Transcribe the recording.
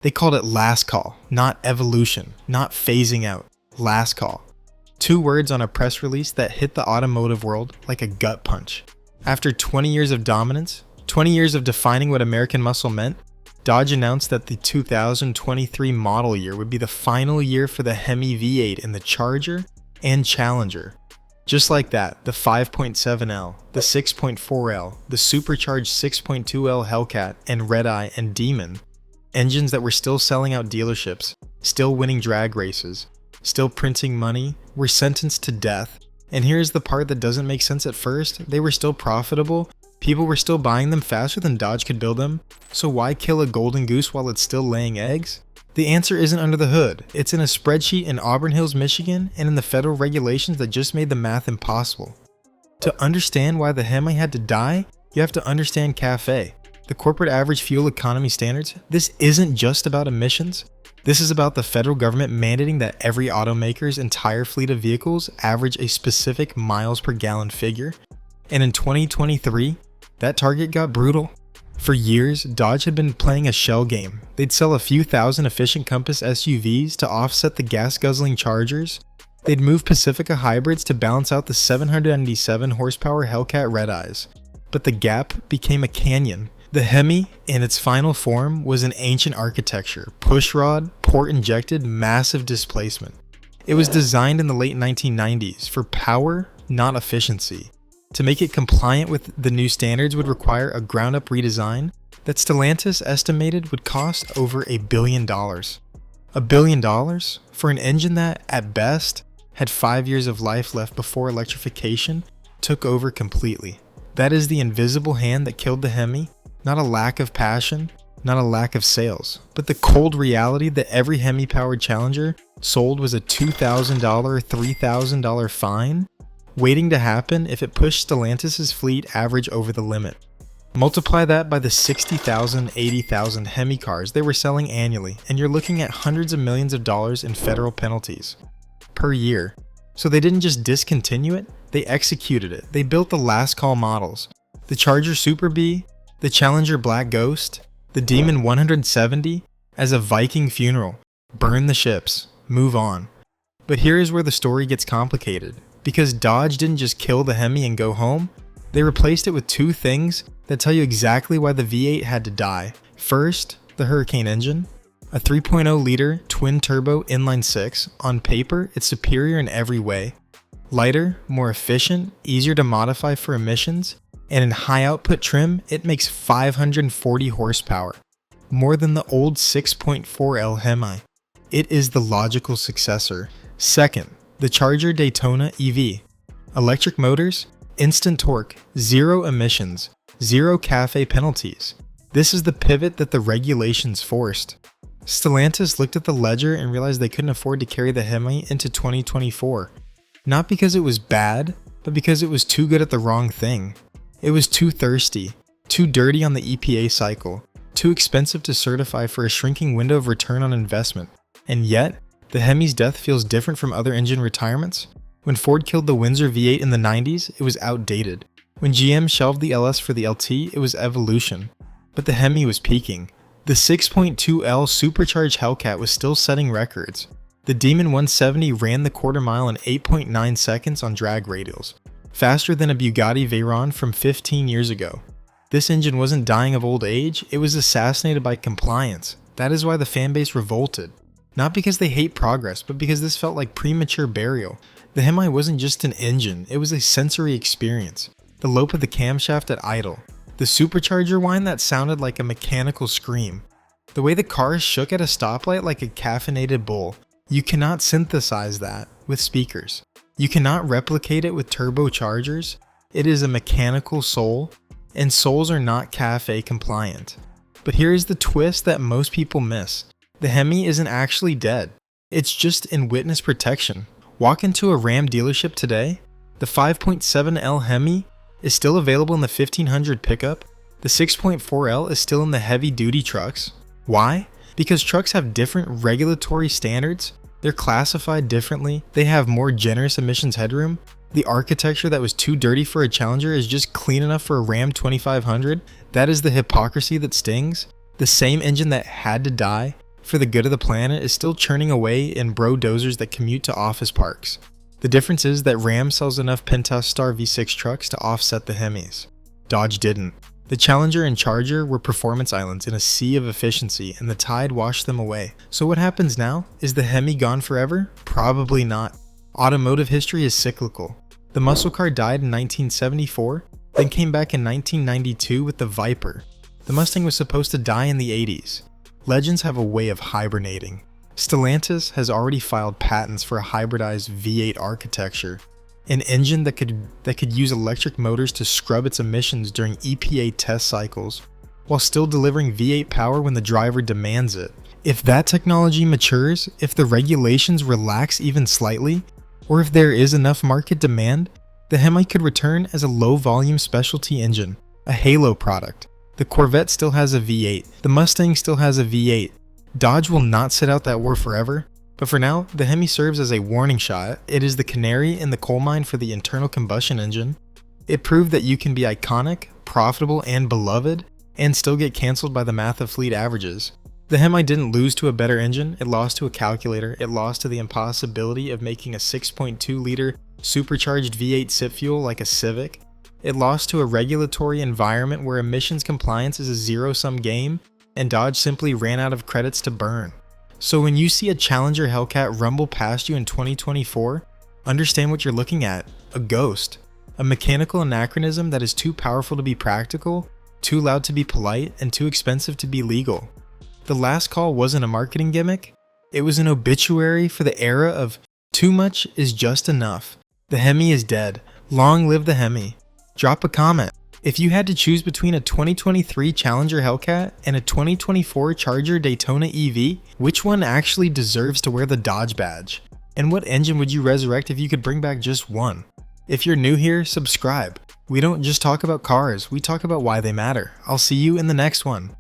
They called it last call, not evolution, not phasing out. Last call. 2 words on a press release that hit the automotive world like a gut punch. After 20 years of dominance, 20 years of defining what American muscle meant, Dodge announced that the 2023 model year would be the final year for the Hemi V8 in the Charger and Challenger. Just like that, the 5.7L, the 6.4L, the supercharged 6.2L Hellcat and Red Eye and Demon, engines that were still selling out dealerships, still winning drag races, still printing money, were sentenced to death. And here's the part that doesn't make sense at first: they were still profitable, people were still buying them faster than Dodge could build them, so why kill a golden goose while it's still laying eggs? The answer isn't under the hood, it's in a spreadsheet in Auburn Hills, Michigan, and in the federal regulations that just made the math impossible. To understand why the Hemi had to die, you have to understand CAFE, the corporate average fuel economy standards. This isn't just about emissions. This is about the federal government mandating that every automaker's entire fleet of vehicles average a specific miles per gallon figure. And in 2023, that target got brutal. For years, Dodge had been playing a shell game. They'd sell a few thousand efficient Compass SUVs to offset the gas-guzzling Chargers. They'd move Pacifica hybrids to balance out the 797 horsepower Hellcat Red Eyes. But the gap became a canyon. The Hemi, in its final form, was an ancient architecture, pushrod, port-injected, massive displacement. It was designed in the late 1990s for power, not efficiency. To make it compliant with the new standards would require a ground-up redesign that Stellantis estimated would cost over $1 billion. $1 billion for an engine that, at best, had 5 years of life left before electrification took over completely. That is the invisible hand that killed the Hemi. Not a lack of passion, not a lack of sales, but the cold reality that every Hemi-powered Challenger sold was a $2,000, $3,000 fine, waiting to happen if it pushed Stellantis' fleet average over the limit. Multiply that by the 60,000, 80,000 Hemi cars they were selling annually, and you're looking at hundreds of millions of dollars in federal penalties per year. So they didn't just discontinue it, they executed it. They built the last call models. The Charger Super B, the Challenger Black Ghost, the Demon 170, as a Viking funeral. Burn the ships, move on. But here is where the story gets complicated. Because Dodge didn't just kill the Hemi and go home, they replaced it with 2 things that tell you exactly why the V8 had to die. First, the Hurricane engine. A 3.0-liter twin-turbo inline-6. On paper, it's superior in every way. Lighter, more efficient, easier to modify for emissions, and in high-output trim, it makes 540 horsepower, more than the old 6.4L Hemi. It is the logical successor. Second, the Charger Daytona EV. Electric motors, instant torque, 0 emissions, 0 CAFE penalties. This is the pivot that the regulations forced. Stellantis looked at the ledger and realized they couldn't afford to carry the Hemi into 2024. Not because it was bad, but because it was too good at the wrong thing. It was too thirsty, too dirty on the EPA cycle, too expensive to certify for a shrinking window of return on investment. And yet, the Hemi's death feels different from other engine retirements. When Ford killed the Windsor V8 in the 90s, it was outdated. When GM shelved the LS for the LT, it was evolution. But the Hemi was peaking. The 6.2L supercharged Hellcat was still setting records. The Demon 170 ran the quarter mile in 8.9 seconds on drag radials, faster than a Bugatti Veyron from 15 years ago. This engine wasn't dying of old age, it was assassinated by compliance. That is why the fanbase revolted. Not because they hate progress, but because this felt like premature burial. The Hemi wasn't just an engine, it was a sensory experience. The lope of the camshaft at idle. The supercharger whine that sounded like a mechanical scream. The way the cars shook at a stoplight like a caffeinated bull. You cannot synthesize that with speakers. You cannot replicate it with turbochargers. It is a mechanical soul, and souls are not CAFE compliant. But here is the twist that most people miss. The Hemi isn't actually dead. It's just in witness protection. Walk into a Ram dealership today. The 5.7L Hemi is still available in the 1500 pickup. The 6.4L is still in the heavy-duty trucks. Why? Because trucks have different regulatory standards. They're classified differently. They have more generous emissions headroom. The architecture that was too dirty for a Challenger is just clean enough for a Ram 2500. That is the hypocrisy that stings. The same engine that had to die for the good of the planet is still churning away in bro-dozers that commute to office parks. The difference is that Ram sells enough Pentas Star V6 trucks to offset the Hemis. Dodge didn't. The Challenger and Charger were performance islands in a sea of efficiency, and the tide washed them away. So what happens now? Is the Hemi gone forever? Probably not. Automotive history is cyclical. The muscle car died in 1974, then came back in 1992 with the Viper. The Mustang was supposed to die in the 80s. Legends have a way of hibernating. Stellantis has already filed patents for a hybridized V8 architecture, an engine that could use electric motors to scrub its emissions during EPA test cycles, while still delivering V8 power when the driver demands it. If that technology matures, if the regulations relax even slightly, or if there is enough market demand, the Hemi could return as a low-volume specialty engine, a halo product. The Corvette still has a V8, the Mustang still has a V8. Dodge will not sit out that war forever, but for now, the Hemi serves as a warning shot. It is the canary in the coal mine for the internal combustion engine. It proved that you can be iconic, profitable, and beloved, and still get cancelled by the math of fleet averages. The Hemi didn't lose to a better engine, it lost to a calculator, it lost to the impossibility of making a 6.2-liter supercharged V8 sit fuel like a Civic. It lost to a regulatory environment where emissions compliance is a zero-sum game, and Dodge simply ran out of credits to burn. So when you see a Challenger Hellcat rumble past you in 2024, understand what you're looking at: a ghost. A mechanical anachronism that is too powerful to be practical, too loud to be polite, and too expensive to be legal. The last call wasn't a marketing gimmick, it was an obituary for the era of too much is just enough. The Hemi is dead. Long live the Hemi. Drop a comment. If you had to choose between a 2023 Challenger Hellcat and a 2024 Charger Daytona EV, which one actually deserves to wear the Dodge badge? And what engine would you resurrect if you could bring back just one? If you're new here, subscribe. We don't just talk about cars, we talk about why they matter. I'll see you in the next one.